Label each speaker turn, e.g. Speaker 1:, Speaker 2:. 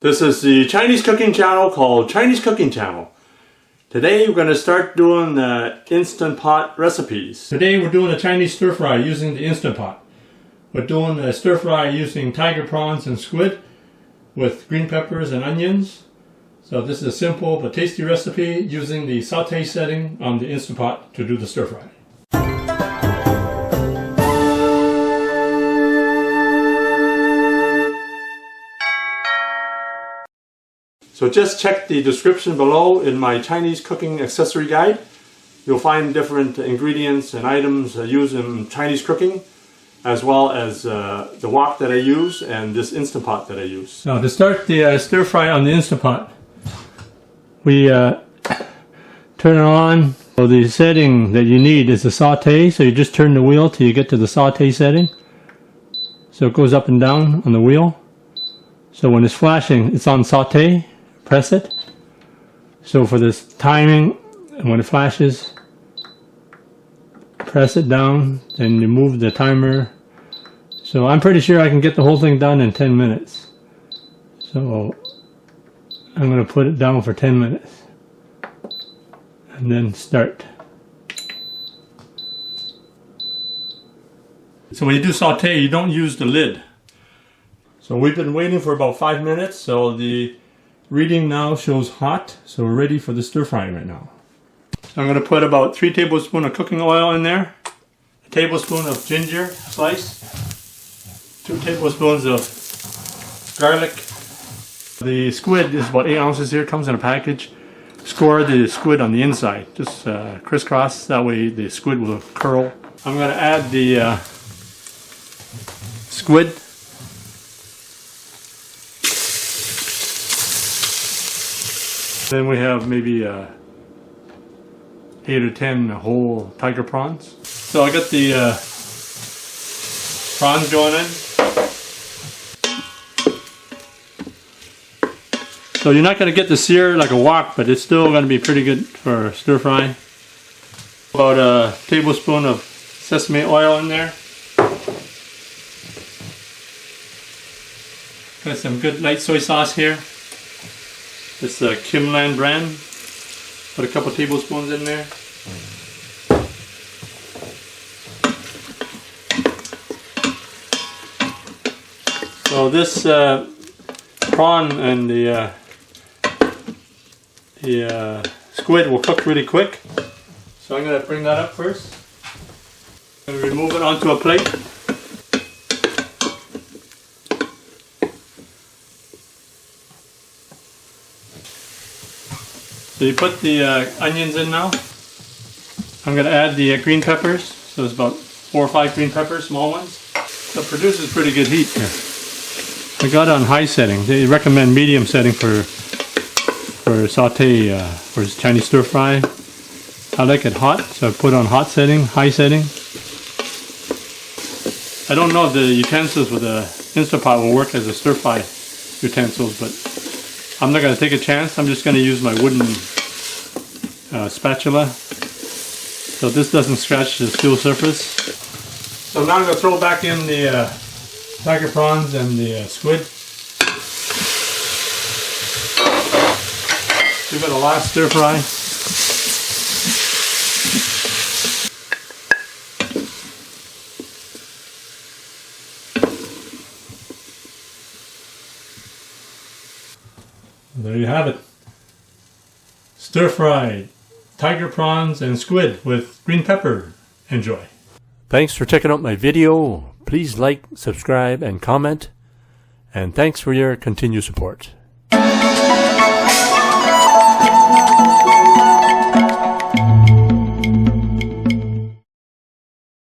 Speaker 1: This is the Chinese cooking channel called Chinese Cooking Channel. Today we're going to start doing the Instant Pot recipes. Today we're doing a Chinese stir fry using the Instant Pot. We're doing a stir fry using tiger prawns and squid with green peppers and onions. So this is a simple but tasty recipe using the saute setting on the Instant Pot to do the stir fry. So just check the description below in my Chinese cooking accessory guide. You'll find different ingredients and items used in Chinese cooking, as well as the wok that I use and this Instant Pot that I use. Now to start the stir fry on the Instant Pot, we turn it on. So the setting that you need is the saute, so you just turn the wheel till you get to the saute setting. So it goes up and down on the wheel. So when it's flashing, it's on saute. Press it. So for this timing, when it flashes, press it down, then you move the timer. So I'm pretty sure I can get the whole thing done in 10 minutes. So I'm going to put it down for 10 minutes and then start. So when you do saute, you don't use the lid. So we've been waiting for about 5 minutes, so the reading now shows hot, so we're ready for the stir frying right now. So I'm going to put about 3 tablespoons of cooking oil in there, a tablespoon of ginger sliced, 2 tablespoons of garlic. The squid is about 8 ounces here, comes in a package. Score the squid on the inside, just crisscross, that way the squid will curl. I'm going to add the squid. Then we have maybe 8 or 10 whole tiger prawns. So I got the prawns going in. So you're not going to get the sear like a wok, but it's still going to be pretty good for stir fry. About a tablespoon of sesame oil in there. Got some good light soy sauce here. It's the Kimland brand. Put a couple tablespoons in there. So this prawn and the squid will cook really quick. So I'm going to bring that up first. I'm going to remove it onto a plate. So you put the onions in now. I'm going to add the green peppers. So it's about 4 or 5 green peppers, small ones. So it produces pretty good heat here. I got it on high setting. They recommend medium setting for saute, for Chinese stir fry. I like it hot, so I put on hot setting, high setting. I don't know if the utensils with the Instant Pot will work as a stir fry utensils, but I'm not going to take a chance. I'm just going to use my wooden spatula so this doesn't scratch the steel surface. So now I'm going to throw back in the tiger prawns and the squid. Give it a last stir fry. There you have it. Stir-fried tiger prawns and squid with green pepper. Enjoy. Thanks for checking out my video. Please like, subscribe, and comment. And thanks for your continued support.